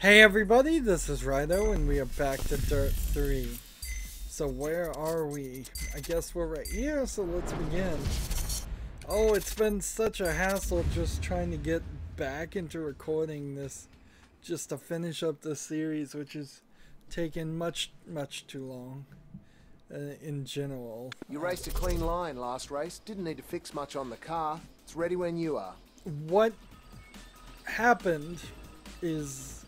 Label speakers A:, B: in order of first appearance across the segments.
A: Hey everybody, this is Rydo and we are back to Dirt 3. So where are we? I guess we're right here, so let's begin. Oh, it's been such a hassle just trying to get back into recording this, just to finish up this series, which has taken much too long in general.
B: You raced a clean line last race, didn't need to fix much on the car. It's ready when you are.
A: What happened is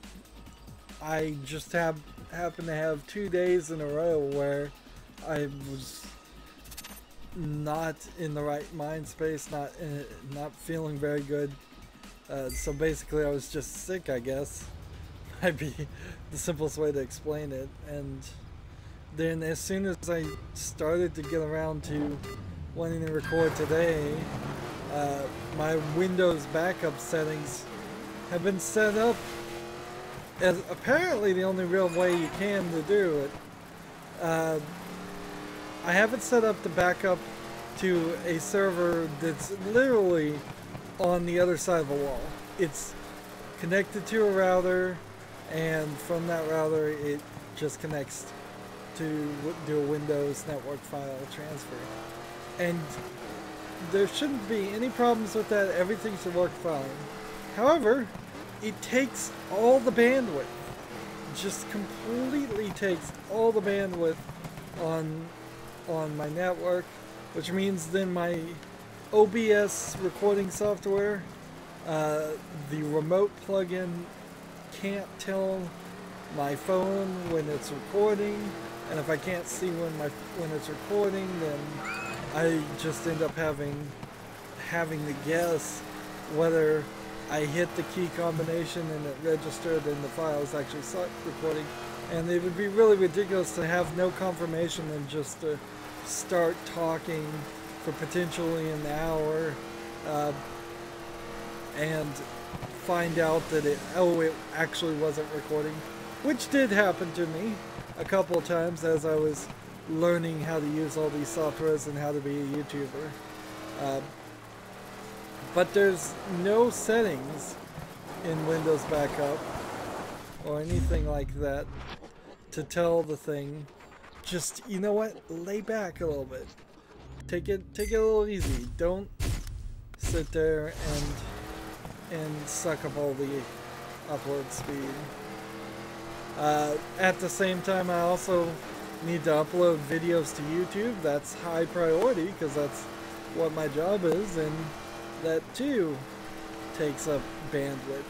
A: I just happened to have 2 days in a row where I was not in the right mind space, not feeling very good. So basically I was just sick, I guess. Might be the simplest way to explain it. And then as soon as I started to get around to wanting to record today, my Windows backup settings have been set up as apparently the only real way you can to do it. I have it set up to back up to a server that's literally on the other side of the wall. It's connected to a router, and from that router it just connects to do a Windows network file transfer. And there shouldn't be any problems with that. Everything should work fine. However, it takes all the bandwidth. Just completely takes all the bandwidth on my network, which means then my OBS recording software, the remote plugin can't tell my phone when it's recording, and if I can't see when it's recording, then I just end up having to guess whether I hit the key combination and it registered and the file is actually recording. And it would be really ridiculous to have no confirmation and just to start talking for potentially an hour and find out that it actually wasn't recording, which did happen to me a couple of times as I was learning how to use all these softwares and how to be a YouTuber. But there's no settings in Windows Backup or anything like that to tell the thing, just, you know what, lay back a little bit. Take it a little easy. Don't sit there and suck up all the upload speed. At the same time, I also need to upload videos to YouTube. That's high priority because that's what my job is, and that too takes up bandwidth,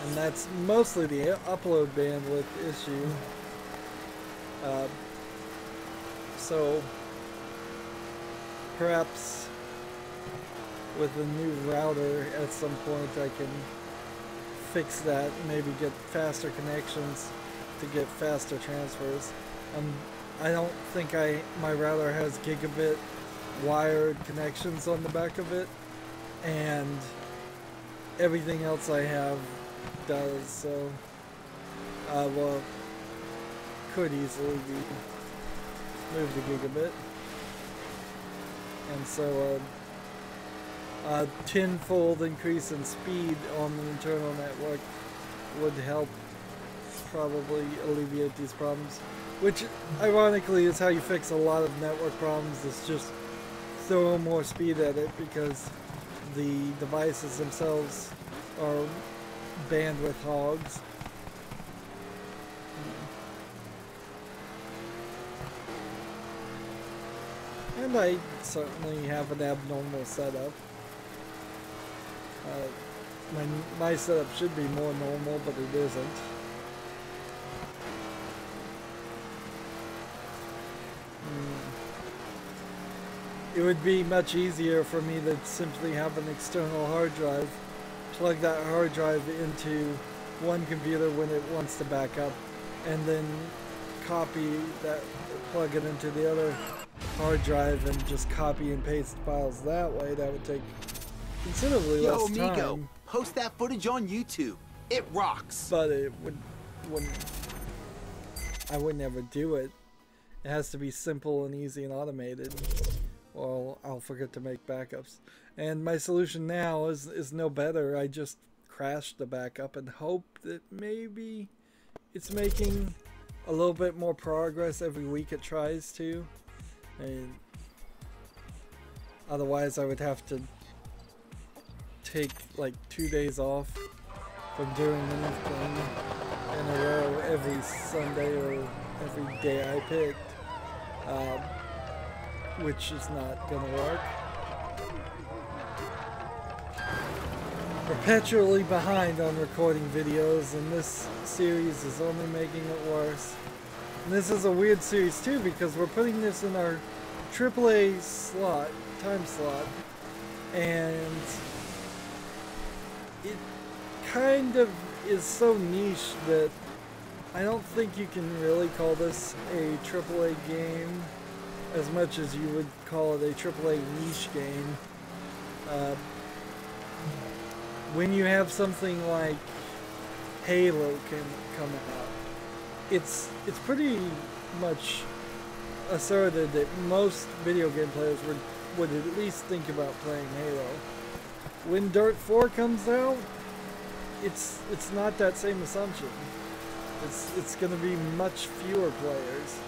A: and that's mostly the upload bandwidth issue. So perhaps with a new router at some point I can fix that, maybe get faster connections to get faster transfers. I don't think my router has gigabit wired connections on the back of it, and everything else I have does, so well, could easily be moved to gigabit. And so a tenfold increase in speed on the internal network would help probably alleviate these problems, which ironically is how you fix a lot of network problems, is just throw more speed at it, because the devices themselves are bandwidth hogs. And I certainly have an abnormal setup. My setup should be more normal, but it isn't. It would be much easier for me to simply have an external hard drive, plug that hard drive into one computer when it wants to back up, and then copy that, plug it into the other hard drive, and just copy and paste files that way. That would take considerably less time.
C: Amigo, post that footage on YouTube. It rocks.
A: But it wouldn't. I would never do it. It has to be simple and easy and automated, or I'll forget to make backups. And my solution now is no better. I just crash the backup and hope that maybe it's making a little bit more progress every week it tries to. And otherwise I would have to take like 2 days off from doing anything in a row every Sunday or every day I picked, which is not gonna work. Perpetually behind on recording videos, and this series is only making it worse. And this is a weird series too, because we're putting this in our AAA slot, time slot, and it kind of is so niche that I don't think you can really call this a AAA game as much as you would call it a AAA niche game. When you have something like Halo can come out, it's pretty much asserted that most video game players would at least think about playing Halo. When DiRT 4 comes out, it's not that same assumption. It's going to be much fewer players,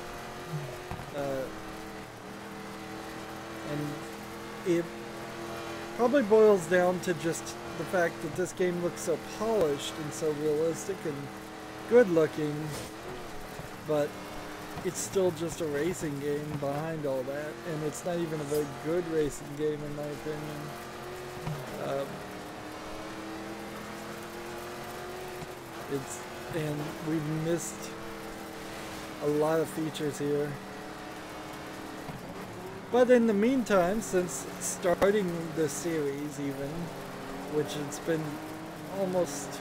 A: and it probably boils down to just the fact that this game looks so polished and so realistic and good looking, but it's still just a racing game behind all that, and it's not even a very good racing game in my opinion. And we've missed a lot of features here. But in the meantime, since starting this series even, which it's been almost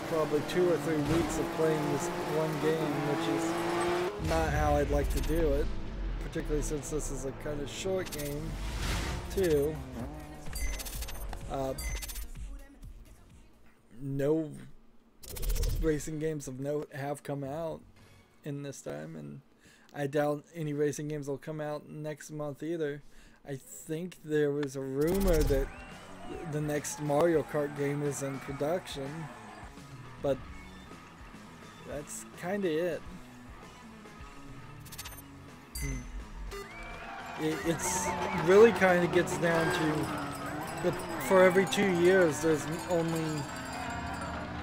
A: probably 2 or 3 weeks of playing this one game, which is not how I'd like to do it, particularly since this is a kind of short game too. No racing games of note have come out in this time, and I doubt any racing games will come out next month either. I think there was a rumor that the next Mario Kart game is in production, but that's kind of it. It's really kind of gets down to that for every 2 years there's only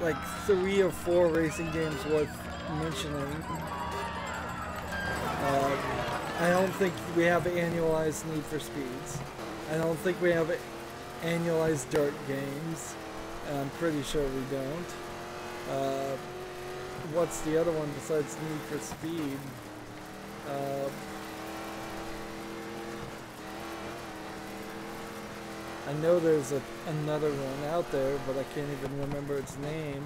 A: like 3 or 4 racing games worth mentioning. I don't think we have annualized Need for Speeds. I don't think we have annualized DiRT games. I'm pretty sure we don't. What's the other one besides Need for Speed? I know there's another one out there, but I can't even remember its name.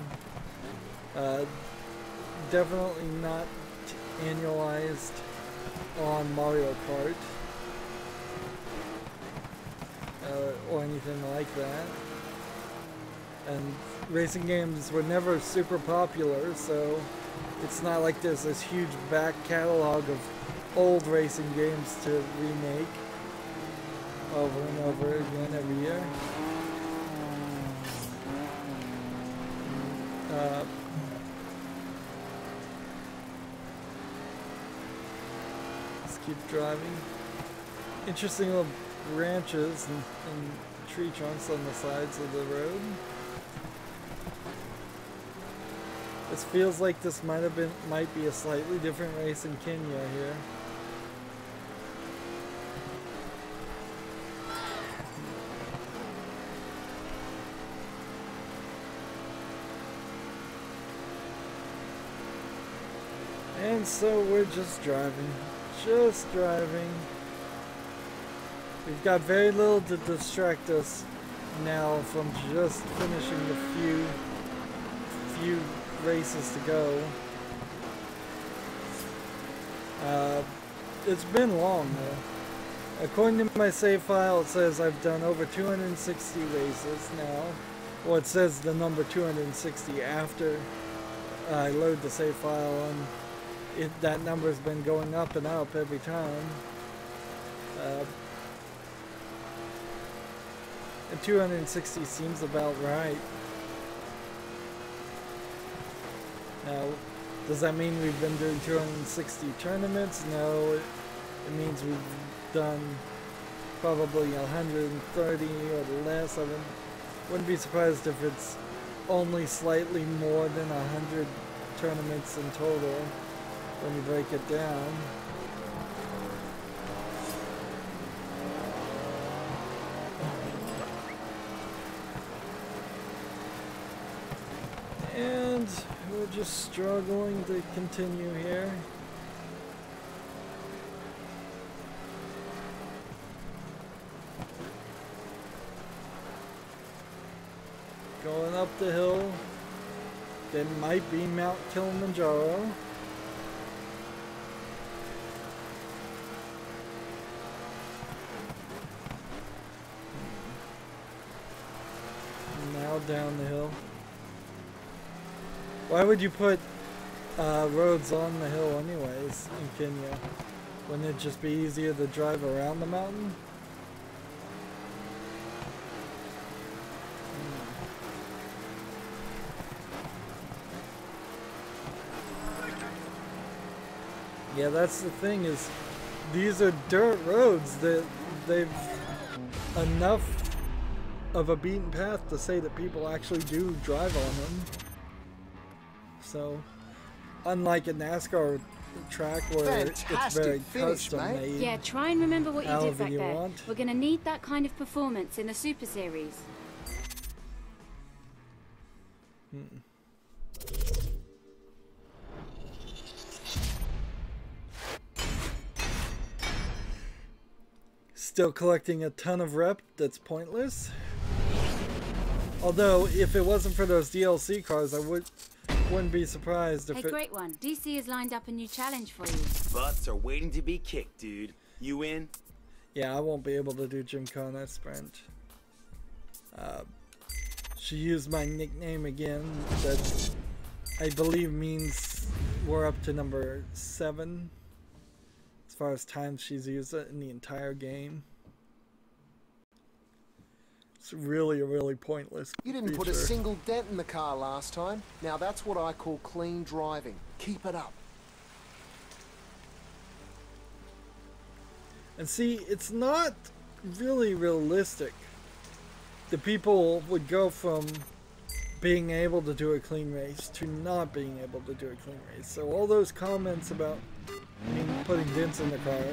A: Definitely not annualized on Mario Kart or anything like that. And racing games were never super popular, so it's not like there's this huge back catalog of old racing games to remake over and over again every year. Let's keep driving. Interesting little branches and tree trunks on the sides of the road. This feels like this might be a slightly different race in Kenya here. And so we're just driving. We've got very little to distract us now from just finishing the few races to go. It's been long though. According to my save file, it says I've done over 260 races now. Well, it says the number 260 after I load the save file, and that number's been going up and up every time. And 260 seems about right. Now, does that mean we've been doing 260 tournaments? No, it means we've done probably 130 or less. I wouldn't be surprised if it's only slightly more than 100 tournaments in total when you break it down. And we're just struggling to continue here. Going up the hill. There might be Mount Kilimanjaro. Now down the hill. Why would you put roads on the hill anyways in Kenya? Wouldn't it just be easier to drive around the mountain? Yeah, that's the thing, is these are dirt roads that they've enough of a beaten path to say that people actually do drive on them. So, unlike a NASCAR track where it's very custom made.
D: Yeah, try and remember what you did back there. We're gonna need that kind of performance in the Super Series.
A: Still collecting a ton of rep that's pointless. Although, if it wasn't for those DLC cars, I wouldn't be surprised if
D: Hey, great one. DC has lined up a new challenge for you.
C: Butts are waiting to be kicked, dude. You in?
A: Yeah, I won't be able to do Gymkhana Sprint. She used my nickname again. That I believe means we're up to number 7. As far as times she's used it in the entire game. It's really a really pointless
B: You didn't put a
A: feature.
B: single dent in the car last time. Now that's what I call clean driving. Keep it up.
A: And see, it's not really realistic. The people would go from being able to do a clean race to not being able to do a clean race. So all those comments about putting dents in the car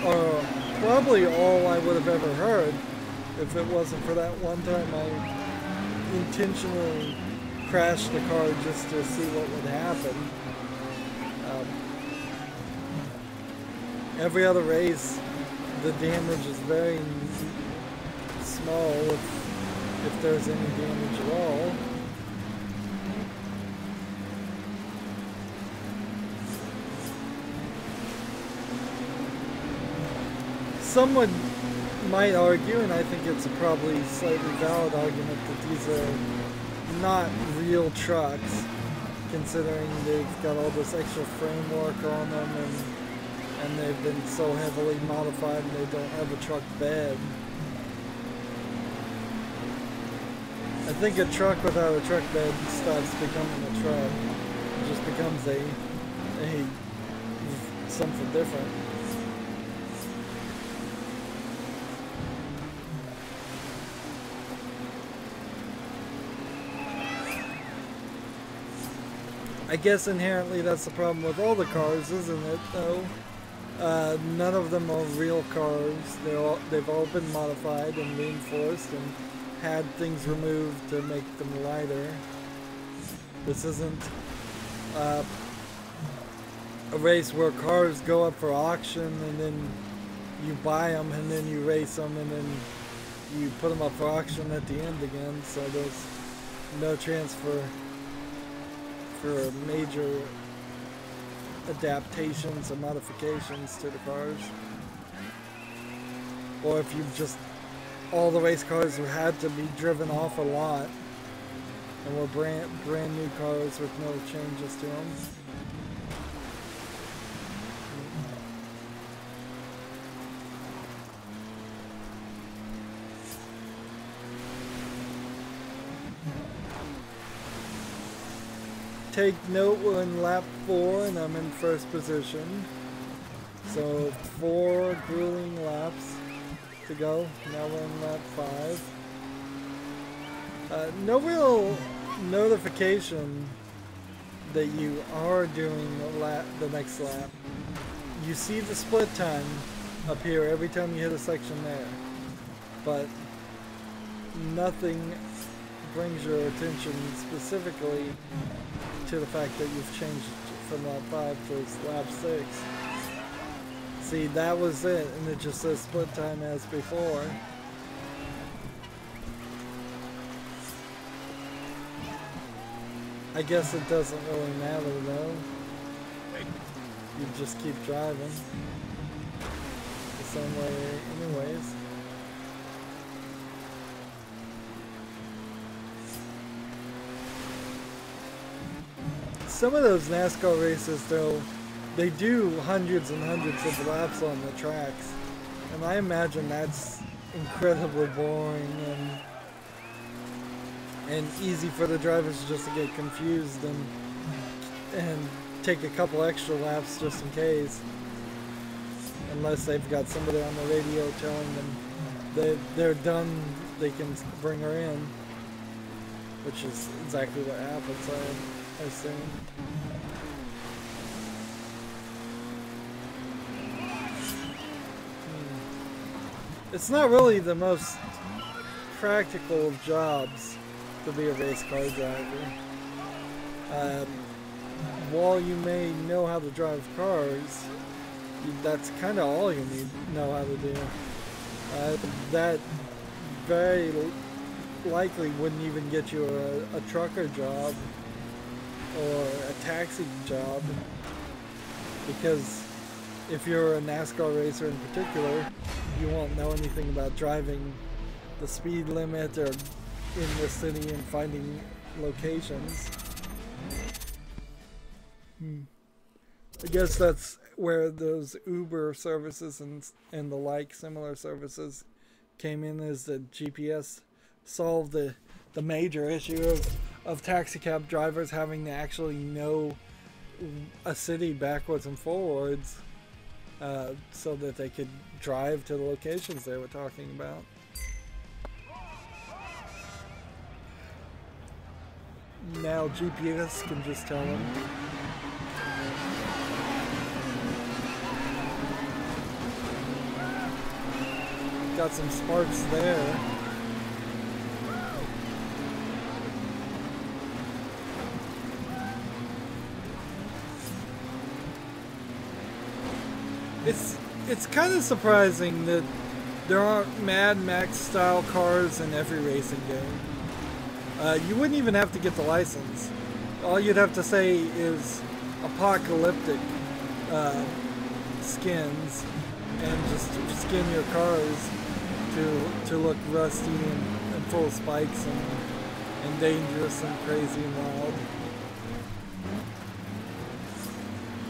A: are probably all I would have ever heard if it wasn't for that one time I intentionally crashed the car just to see what would happen. Every other race, the damage is very small if there's any damage at all. Someone might argue, and I think it's a probably slightly valid argument, that these are not real trucks, considering they've got all this extra framework on them and they've been so heavily modified and they don't have a truck bed. I think a truck without a truck bed stops becoming a truck. It just becomes a something different. I guess inherently that's the problem with all the cars, isn't it, though? None of them are real cars. They've all been modified and reinforced and had things removed to make them lighter. This isn't a race where cars go up for auction and then you buy them and then you race them and then you put them up for auction at the end again, so there's no chance for major adaptations or modifications to the cars. Or if you've just, all the race cars have had to be driven off a lot and were brand new cars with no changes to them. take note we're in lap 4 and I'm in first position. So 4 grueling laps to go. Now we're in lap 5. No real notification that you are doing the next lap. You see the split time up here every time you hit a section there, but nothing brings your attention specifically to the fact that you've changed from lap 5 to lap 6. See, that was it, and it just says split time as before. I guess it doesn't really matter though. You just keep driving the same way anyways. Some of those NASCAR races though, they do hundreds and hundreds of laps on the tracks, and I imagine that's incredibly boring and easy for the drivers just to get confused and take a couple extra laps just in case, unless they've got somebody on the radio telling them that they're done, they can bring her in, which is exactly what happens, I assume. It's not really the most practical of jobs to be a race car driver. While you may know how to drive cars, that's kind of all you need to know how to do. That very likely wouldn't even get you a trucker job or a taxi job, because if you're a NASCAR racer in particular, you won't know anything about driving the speed limit or in the city and finding locations. I guess that's where those Uber services and the like similar services came in, as the GPS solved the major issue of taxi cab drivers having to actually know a city backwards and forwards, so that they could drive to the locations they were talking about. Now GPS can just tell them. Got some sparks there. It's kind of surprising that there aren't Mad Max style cars in every racing game. You wouldn't even have to get the license. All you'd have to say is apocalyptic skins, and just skin your cars to look rusty and full of spikes and dangerous and crazy and wild.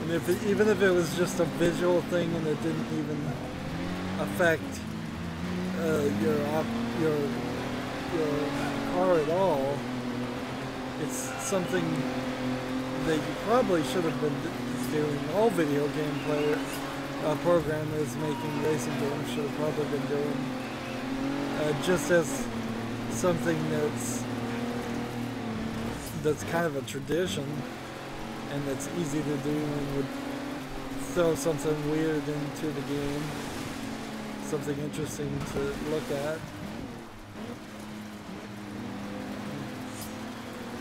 A: And even if it was just a visual thing and it didn't even affect your car at all, it's something that you probably should have been doing. All video game programmers making racing games should have probably been doing, just as something that's kind of a tradition and that's easy to do and would throw something weird into the game, something interesting to look at.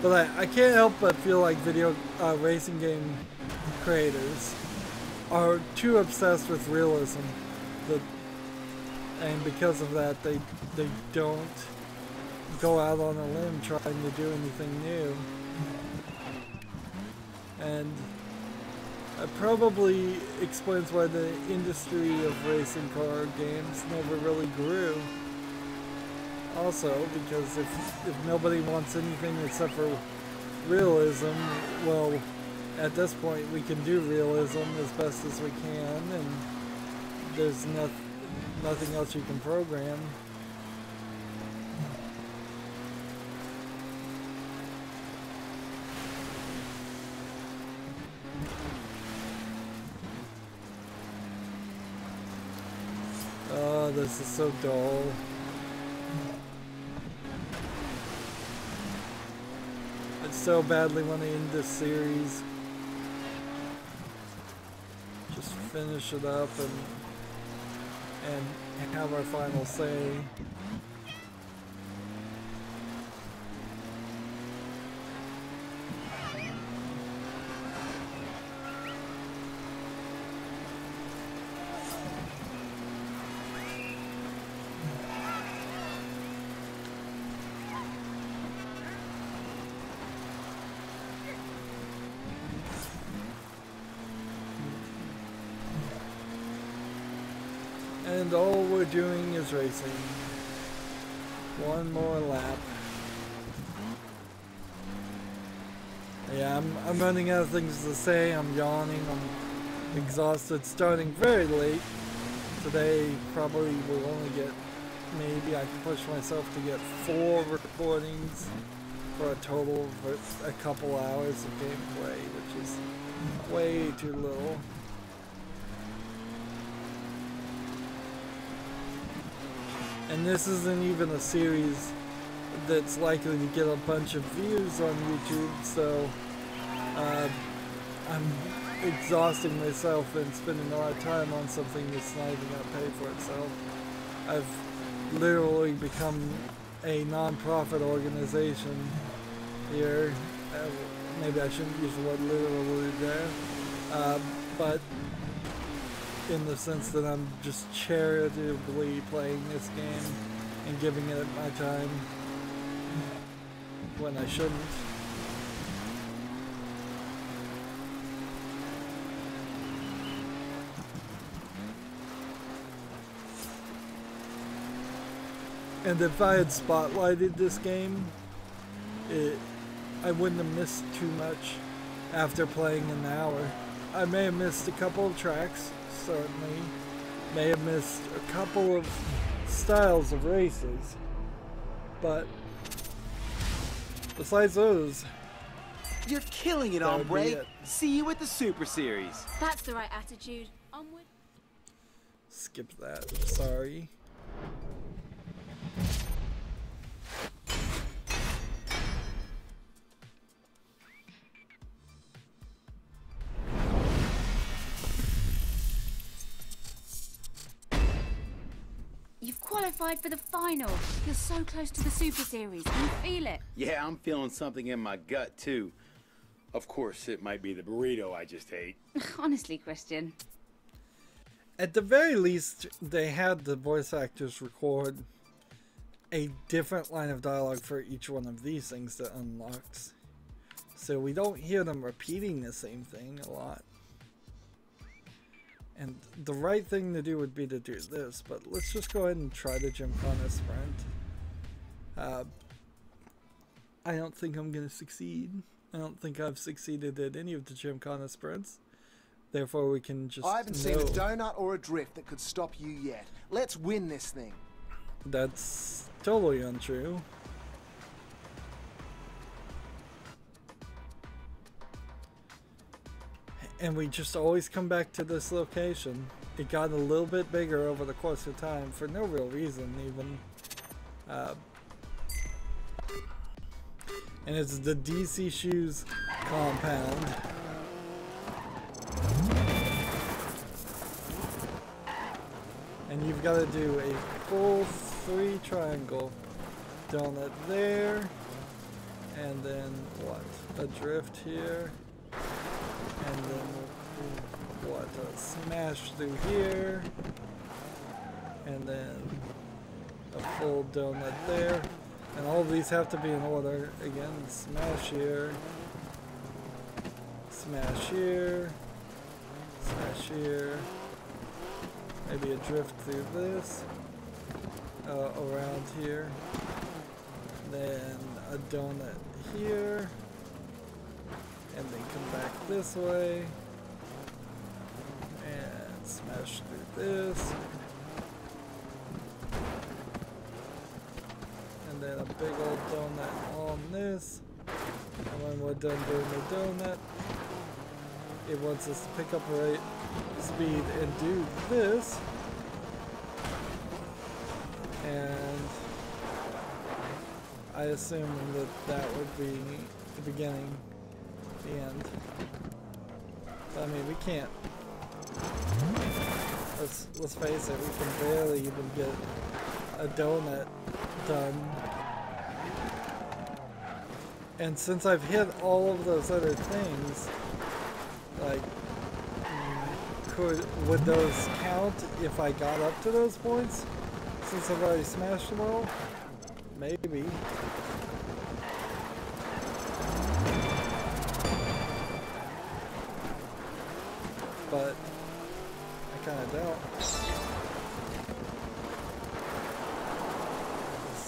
A: But I can't help but feel like video racing game creators are too obsessed with realism, and because of that they don't go out on a limb trying to do anything new. And it probably explains why the industry of racing car games never really grew. Also, because if nobody wants anything except for realism, well, at this point we can do realism as best as we can, and there's nothing else you can program. this is so dull. I so badly want to end this series. Just finish it up and have our final say. And all we're doing is racing. One more lap. Yeah, I'm running out of things to say. I'm yawning. I'm exhausted. Starting very late. Today probably will only get, maybe I can push myself to get 4 recordings for a total of a couple hours of gameplay, which is way too little. And this isn't even a series that's likely to get a bunch of views on YouTube, so I'm exhausting myself and spending a lot of time on something that's not even going to pay for itself. I've literally become a non-profit organization here. Maybe I shouldn't use the word literally there, but in the sense that I'm just charitably playing this game and giving it my time when I shouldn't. And if I had spotlighted this game, I wouldn't have missed too much after playing an hour. I may have missed a couple of tracks, certainly. May have missed a couple of styles of races, but besides those,
C: you're killing it, hombre. See you at the Super Series.
D: That's the right attitude. Onward.
A: Skip that. Sorry.
D: You've qualified for the final. You're so close to the Super Series. Can you feel it?
E: Yeah, I'm feeling something in my gut, too. Of course, it might be the burrito I just ate.
D: Honestly, Christian.
A: At the very least, they had the voice actors record a different line of dialogue for each one of these things that unlocks. So we don't hear them repeating the same thing a lot. And the right thing to do would be to do this, but let's just go ahead and try the Gymkhana sprint. I don't think I'm going to succeed. I don't think I've succeeded at any of the Gymkhana sprints. Therefore, we can just
B: I haven't seen a donut or a drift that could stop you yet. Let's win this thing.
A: That's totally untrue. And we just always come back to this location. It got a little bit bigger over the course of time for no real reason even. And it's the DC Shoes compound. And you've got to do a full 3 triangle donut there. And then what? A drift here. And then what? A smash through here. And then a full donut there. And all of these have to be in order. Again, smash here. Smash here. Smash here. Maybe a drift through this. Around here. Then a donut here. And then come back this way. And smash through this. And then a big old donut on this. And when we're done doing the donut, it wants us to pick up rate, speed, and do this. and I assume that would be the beginning, the end. I mean, we can't. Let's face it, we can barely even get a donut done. And since I've hit all of those other things, like, would those count if I got up to those points? Since I've already smashed them all? Maybe. But I kind of don't.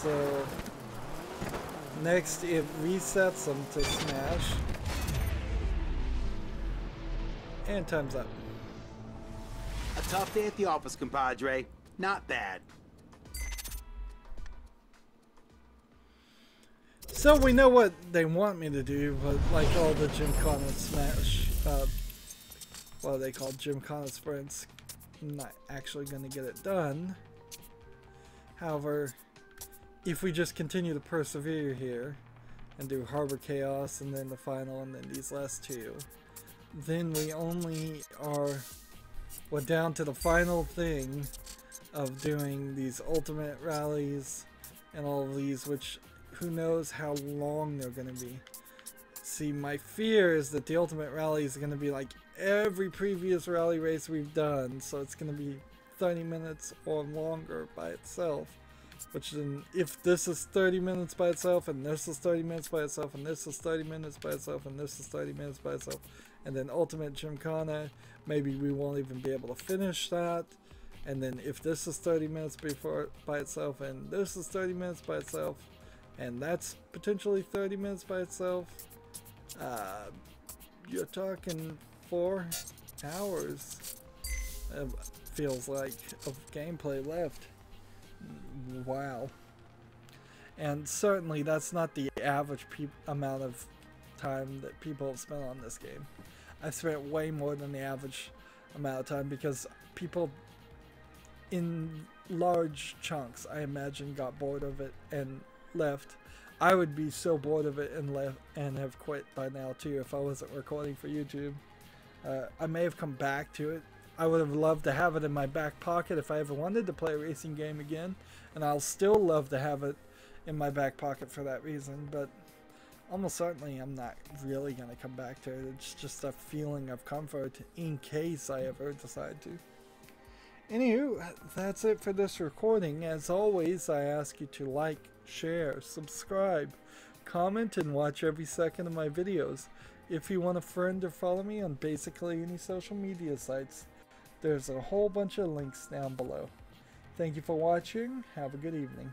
A: So next it resets them to smash. And time's up.
C: A tough day at the office, compadre. Not bad.
A: So we know what they want me to do, but like all the Gymkhana smash, what are they called? Gymkhana sprints. I'm not actually going to get it done. However, if we just continue to persevere here and do Harbor Chaos and then the final and then these last two, then we only are, we're down to the final thing of doing these ultimate rallies and all of these, which who knows how long they're going to be. See, my fear is that the ultimate rally is going to be like every previous rally race we've done, so it's going to be 30 minutes or longer by itself. Which then, if this is 30 minutes by itself, and this is 30 minutes by itself, and this is 30 minutes by itself, and this is 30 minutes by itself, and then Ultimate Gymkhana, maybe we won't even be able to finish that. And then if this is 30 minutes by itself, and this is 30 minutes by itself, and that's potentially 30 minutes by itself, you're talking 4 hours, feels like, of gameplay left. Wow. And certainly that's not the average amount of time that people have spent on this game. I've spent way more than the average amount of time because people in large chunks, I imagine, got bored of it and left. I would be so bored of it and left and have quit by now too if I wasn't recording for YouTube. I may have come back to it. I would have loved to have it in my back pocket if I ever wanted to play a racing game again, and I'll still love to have it in my back pocket for that reason, but almost certainly I'm not really going to come back to it. It's just a feeling of comfort in case I ever decide to. Anywho, that's it for this recording. As always, I ask you to like, share, subscribe, comment, and watch every second of my videos. If you want a friend or follow me on basically any social media sites, there's a whole bunch of links down below. Thank you for watching. Have a good evening.